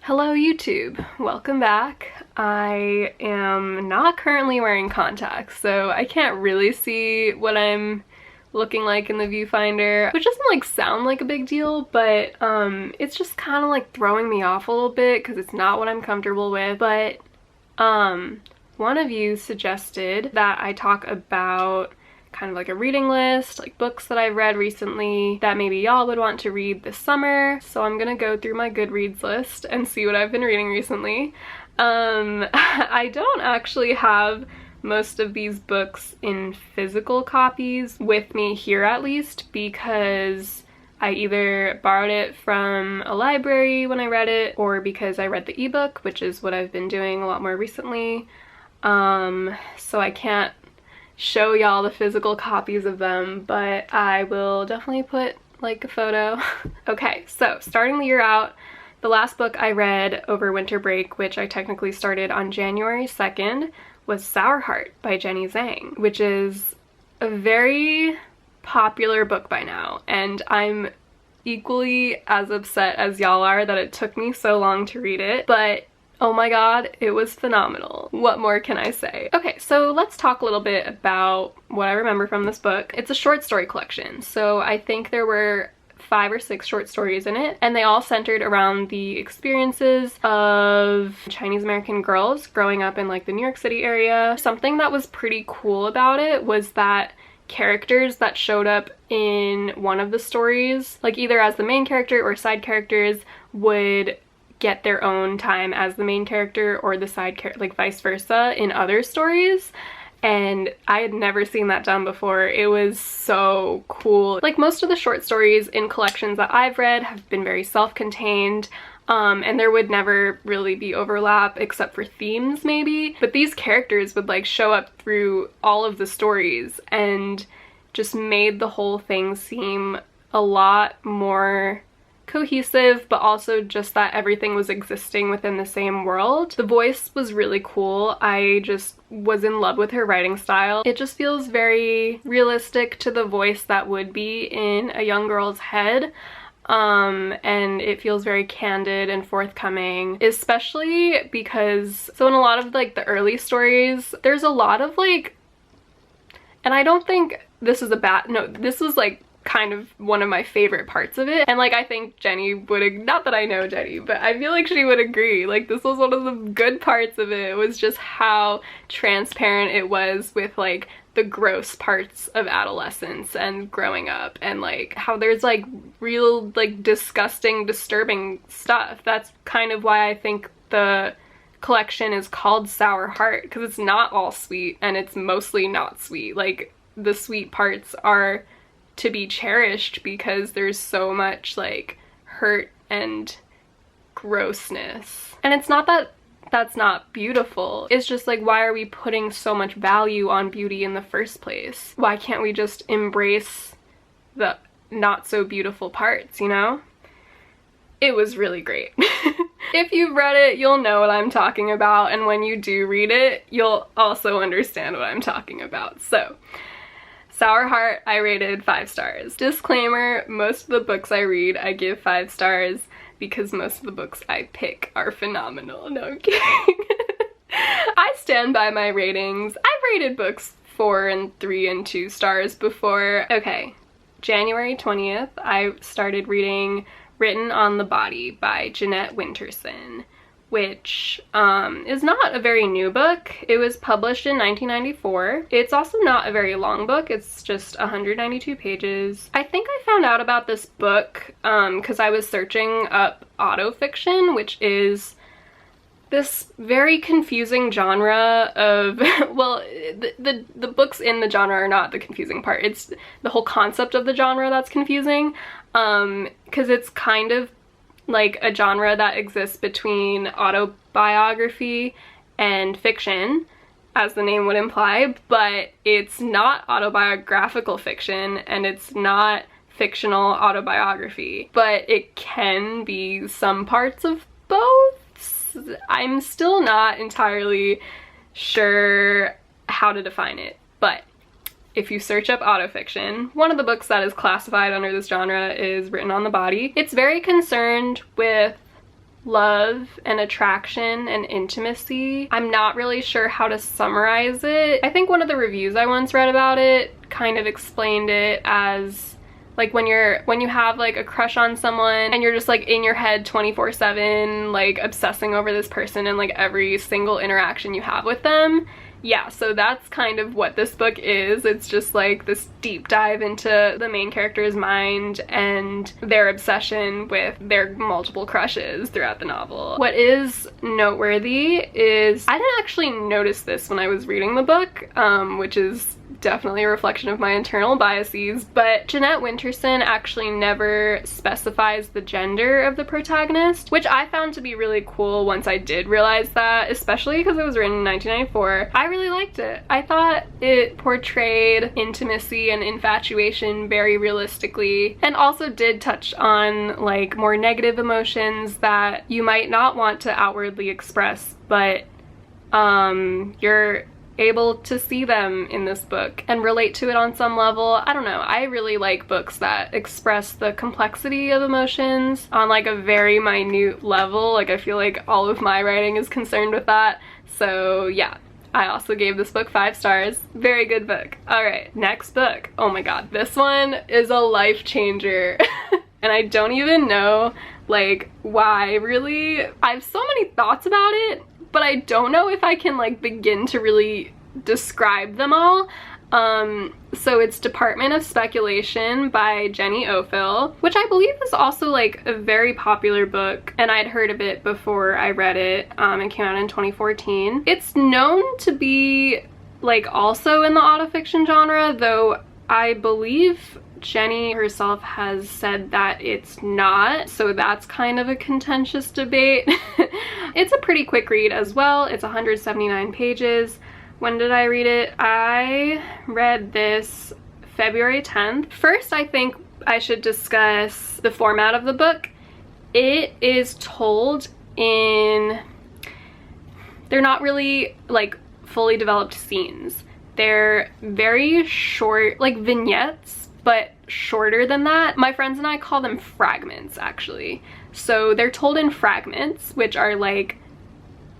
Hello YouTube, welcome back. I am not currently wearing contacts, so I can't really see what I'm looking like in the viewfinder, which doesn't like sound like a big deal, but it's just kind of like throwing me off a little bit because it's not what I'm comfortable with. But one of you suggested that I talk about kind of like a reading list, like books that I've read recently that maybe y'all would want to read this summer. So I'm gonna go through my Goodreads list and see what I've been reading recently. I don't actually have most of these books in physical copies with me here, at least, because I either borrowed it from a library when I read it, or because I read the ebook, which is what I've been doing a lot more recently. So I can't show y'all the physical copies of them, but I will definitely put like a photo. Okay, so starting the year out, the last book I read over winter break, which I technically started on January 2nd, was Sour Heart by Jenny Zhang, which is a very popular book by now, and I'm equally as upset as y'all are that it took me so long to read it, but oh my god, it was phenomenal. What more can I say? Okay, so let's talk a little bit about what I remember from this book. It's a short story collection, so I think there were 5 or 6 short stories in it, and they all centered around the experiences of Chinese American girls growing up in like the New York City area. Something that was pretty cool about it was that characters that showed up in one of the stories, like either as the main character or side characters, would get their own time as the main character or the side character, like vice versa in other stories. And I had never seen that done before. It was so cool. Like most of the short stories in collections that I've read have been very self-contained, and there would never really be overlap except for themes maybe, but these characters would like show up through all of the stories and just made the whole thing seem a lot more cohesive, but also just that everything was existing within the same world. The voice was really cool. I just was in love with her writing style. It just feels very realistic to the voice that would be in a young girl's head. And it feels very candid and forthcoming, especially because, so in a lot of like the early stories, there's a lot of like, and I don't think this is a bad, no, this was like kind of one of my favorite parts of it, and like I think Jenny would, not that I know Jenny, but I feel like she would agree, like this was one of the good parts of it, was just how transparent it was with like the gross parts of adolescence and growing up, and like how there's like real like disgusting, disturbing stuff. That's kind of why I think the collection is called Sour Heart, because it's not all sweet and it's mostly not sweet. Like the sweet parts are to be cherished because there's so much like hurt and grossness. And it's not that that's not beautiful, it's just like, why are we putting so much value on beauty in the first place? Why can't we just embrace the not so beautiful parts, you know? It was really great. If you've read it, you'll know what I'm talking about, and when you do read it, you'll also understand what I'm talking about. So Sour Heart, I rated 5 stars. Disclaimer, most of the books I read, I give 5 stars because most of the books I pick are phenomenal. No, I'm kidding. I stand by my ratings. I've rated books 4 and 3 and 2 stars before. Okay, January 20th, I started reading Written on the Body by Jeanette Winterson, which is not a very new book. It was published in 1994. It's also not a very long book. It's just 192 pages. I think I found out about this book because I was searching up autofiction, which is this very confusing genre of, well, the books in the genre are not the confusing part. It's the whole concept of the genre that's confusing, because it's kind of like a genre that exists between autobiography and fiction, as the name would imply, but it's not autobiographical fiction and it's not fictional autobiography, but it can be some parts of both. I'm still not entirely sure how to define it, but if you search up autofiction, one of the books that is classified under this genre is Written on the Body. It's very concerned with love and attraction and intimacy. I'm not really sure how to summarize it. I think one of the reviews I once read about it kind of explained it as like when you have like a crush on someone and you're just like in your head 24/7, like obsessing over this person and like every single interaction you have with them. Yeah, so that's kind of what this book is. It's just like this deep dive into the main character's mind and their obsession with their multiple crushes throughout the novel. What is noteworthy is I didn't actually notice this when I was reading the book, which is definitely a reflection of my internal biases, but Jeanette Winterson actually never specifies the gender of the protagonist, which I found to be really cool once I did realize that, especially because it was written in 1994. I really liked it. I thought it portrayed intimacy and infatuation very realistically, and also did touch on like more negative emotions that you might not want to outwardly express, but you're able to see them in this book and relate to it on some level. I don't know, I really like books that express the complexity of emotions on like a very minute level. Like I feel like all of my writing is concerned with that. So yeah, I also gave this book 5 stars. Very good book. All right, next book. Oh my god, this one is a life changer. And I don't even know like why really. I have so many thoughts about it, but I don't know if I can like begin to really describe them all. So it's Department of Speculation by Jenny OFFILL, which I believe is also like a very popular book, and I'd heard of it before I read it. It came out in 2014. It's known to be like also in the autofiction genre, though I believe Jenny herself has said that it's not, so that's kind of a contentious debate. It's a pretty quick read as well. It's 179 pages. When did I read it? I read this February 10th. First, I think I should discuss the format of the book. It is told in, they're not really like fully developed scenes. They're very short, like vignettes, but shorter than that. My friends and I call them fragments, actually. So they're told in fragments, which are like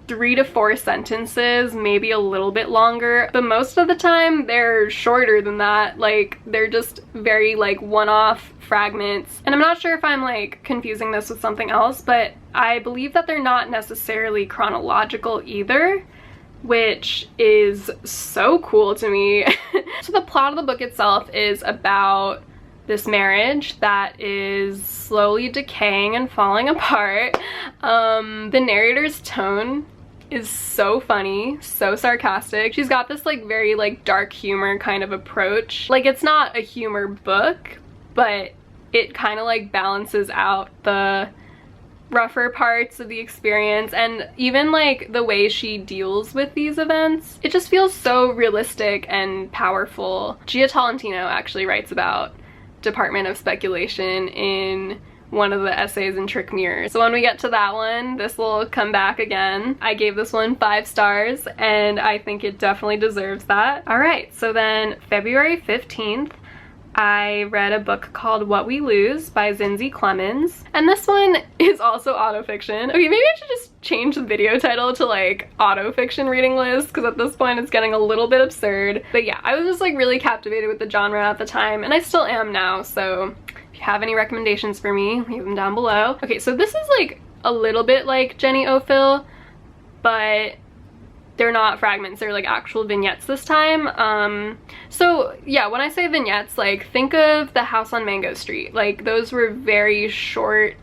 3 to 4 sentences, maybe a little bit longer, but most of the time they're shorter than that. Like they're just very like one-off fragments. And I'm not sure if I'm like confusing this with something else, but I believe that they're not necessarily chronological either, which is so cool to me. So the plot of the book itself is about this marriage that is slowly decaying and falling apart. The narrator's tone is so funny, so sarcastic. She's got this like very like dark humor kind of approach. Like it's not a humor book, but it kind of like balances out the rougher parts of the experience, and even like the way she deals with these events, it just feels so realistic and powerful. Gia Tolentino actually writes about Department of Speculation in one of the essays in Trick Mirror. So when we get to that one, this will come back again. I gave this one 5 stars, and I think it definitely deserves that. All right, so then February 15th, I read a book called What We Lose by Zinzi Clemens, and this one is also autofiction. Okay, maybe I should just change the video title to like autofiction reading list, because at this point it's getting a little bit absurd. But yeah, I was just like really captivated with the genre at the time, and I still am now, so if you have any recommendations for me, leave them down below. Okay, so this is like a little bit like Jenny OFFILL, but they're not fragments, they're like actual vignettes this time. So yeah, when I say vignettes, like think of The House on Mango Street. Like those were very short,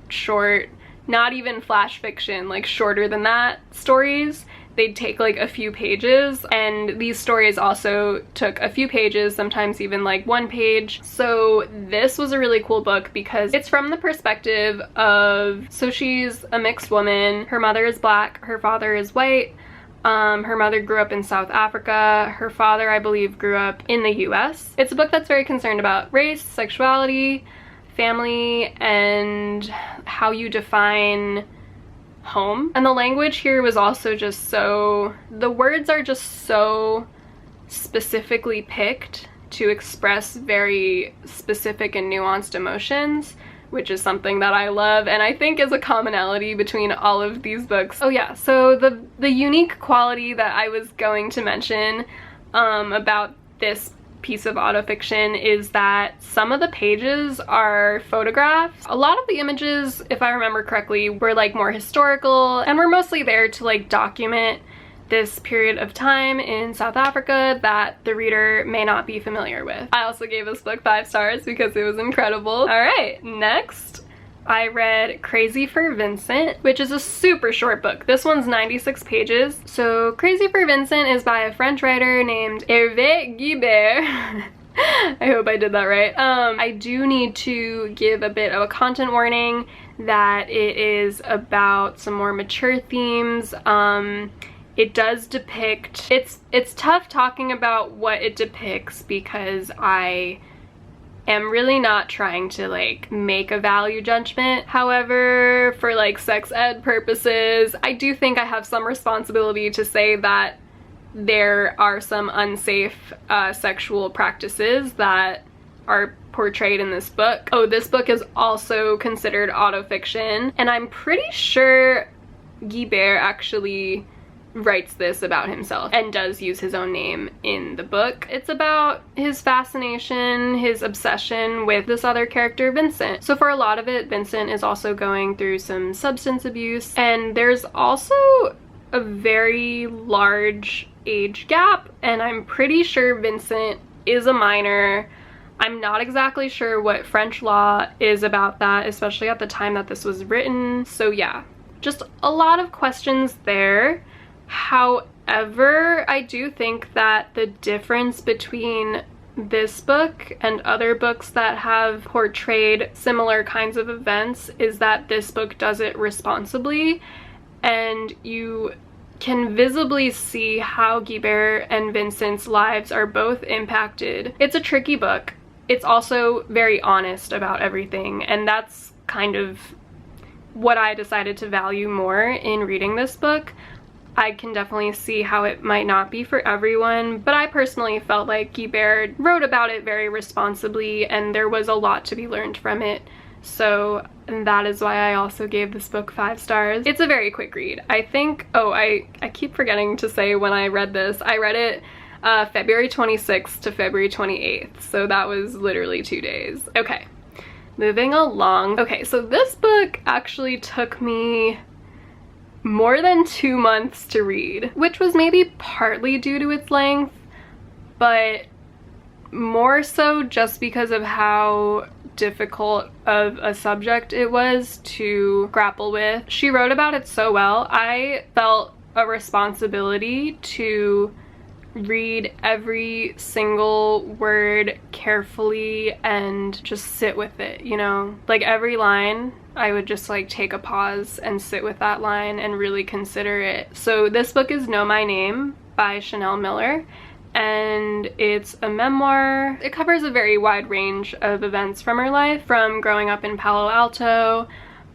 not even flash fiction, like shorter than that stories. They'd take like a few pages, and these stories also took a few pages, sometimes even like 1 page. So this was a really cool book because it's from the perspective of, so she's a mixed woman, her mother is black, her father is white. Her mother grew up in South Africa. Her father, I believe, grew up in the US. It's a book that's very concerned about race, sexuality, family, and how you define home. And the language here was also just so, the words are just so specifically picked to express very specific and nuanced emotions. which is something that I love and I think is a commonality between all of these books. Oh yeah, so the unique quality that I was going to mention about this piece of autofiction is that some of the pages are photographs. A lot of the images, if I remember correctly, were like more historical and were mostly there to like document this period of time in South Africa that the reader may not be familiar with. I also gave this book 5 stars because it was incredible. All right, next I read Crazy for Vincent, which is a super short book. This one's 96 pages. So Crazy for Vincent is by a French writer named Hervé Guibert. I hope I did that right. I do need to give a bit of a content warning that it is about some more mature themes. It does depict, it's tough talking about what it depicts because I am really not trying to like make a value judgment. However, for like sex ed purposes, I do think I have some responsibility to say that there are some unsafe sexual practices that are portrayed in this book. Oh, this book is also considered autofiction, and I'm pretty sure Guibert actually writes this about himself and does use his own name in the book. It's about his fascination, his obsession with this other character, Vincent. So for a lot of it, Vincent is also going through some substance abuse, and there's also a very large age gap, and I'm pretty sure Vincent is a minor. I'm not exactly sure what French law is about that, especially at the time that this was written. So yeah, just a lot of questions there. However, I do think that the difference between this book and other books that have portrayed similar kinds of events is that this book does it responsibly, and you can visibly see how Guibert and Vincent's lives are both impacted. It's a tricky book. It's also very honest about everything, and that's kind of what I decided to value more in reading this book. I can definitely see how it might not be for everyone, but I personally felt like Guibert wrote about it very responsibly and there was a lot to be learned from it. So that is why I also gave this book 5 stars. It's a very quick read. I think, oh, I keep forgetting to say when I read this. I read it February 26th to February 28th, so that was literally 2 days. Okay, moving along. Okay, so this book actually took me more than 2 months to read, which was maybe partly due to its length, but more so just because of how difficult of a subject it was to grapple with. She wrote about it so well. I felt a responsibility to read every single word carefully and just sit with it, you know? Like every line, I would just like take a pause and sit with that line and really consider it. So this book is Know My Name by Chanel Miller, and it's a memoir. It covers a very wide range of events from her life, from growing up in Palo Alto,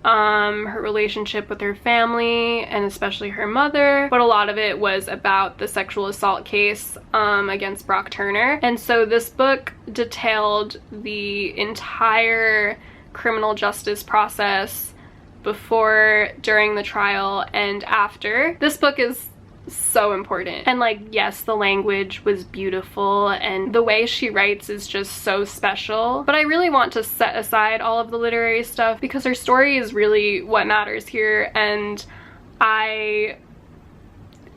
her relationship with her family and especially her mother, but a lot of it was about the sexual assault case against Brock Turner. And so this book detailed the entire criminal justice process before, during the trial, and after. This book is so important, and like, yes, the language was beautiful and the way she writes is just so special, but I really want to set aside all of the literary stuff because her story is really what matters here, and I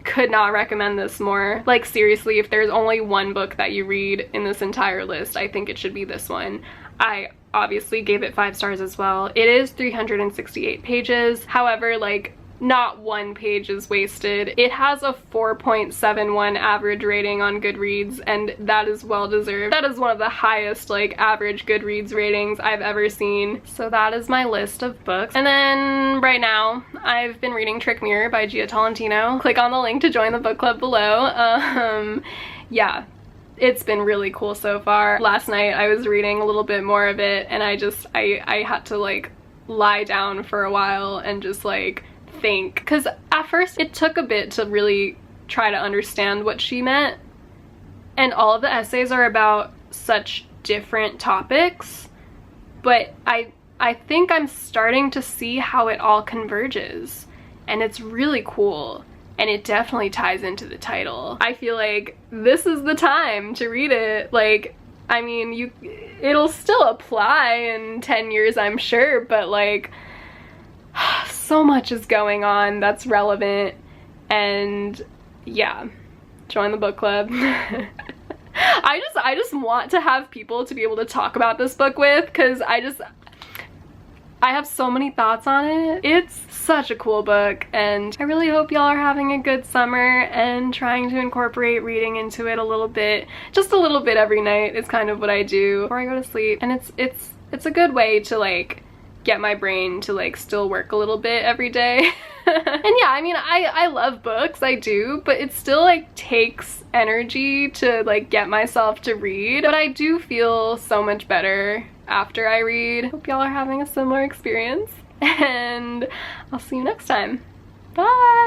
could not recommend this more. Like seriously, if there's only one book that you read in this entire list, I think it should be this one. I obviously gave it 5 stars as well. It is 368 pages. However, like, not one page is wasted. It has a 4.71 average rating on Goodreads, and that is well deserved. That is one of the highest like average Goodreads ratings I've ever seen. So that is my list of books. And then right now I've been reading Trick Mirror by Gia Tolentino. Click on the link to join the book club below. Yeah, it's been really cool so far. Last night I was reading a little bit more of it, and I had to like lie down for a while and just like think, because at first it took a bit to really try to understand what she meant, and all of the essays are about such different topics, but I I think I'm starting to see how it all converges, and it's really cool. And it definitely ties into the title. I feel like this is the time to read it. Like, I mean, it'll still apply in 10 years, I'm sure, but like, so much is going on that's relevant, and yeah, join the book club. I just want to have people to be able to talk about this book with, because I have so many thoughts on it. It's such a cool book, and I really hope y'all are having a good summer and trying to incorporate reading into it a little bit. Just a little bit every night is kind of what I do before I go to sleep. And it's a good way to like get my brain to like still work a little bit every day. And yeah, I mean, I love books, I do, but it still like takes energy to like get myself to read. But I do feel so much better after I read. Hope y'all are having a similar experience, and I'll see you next time. Bye!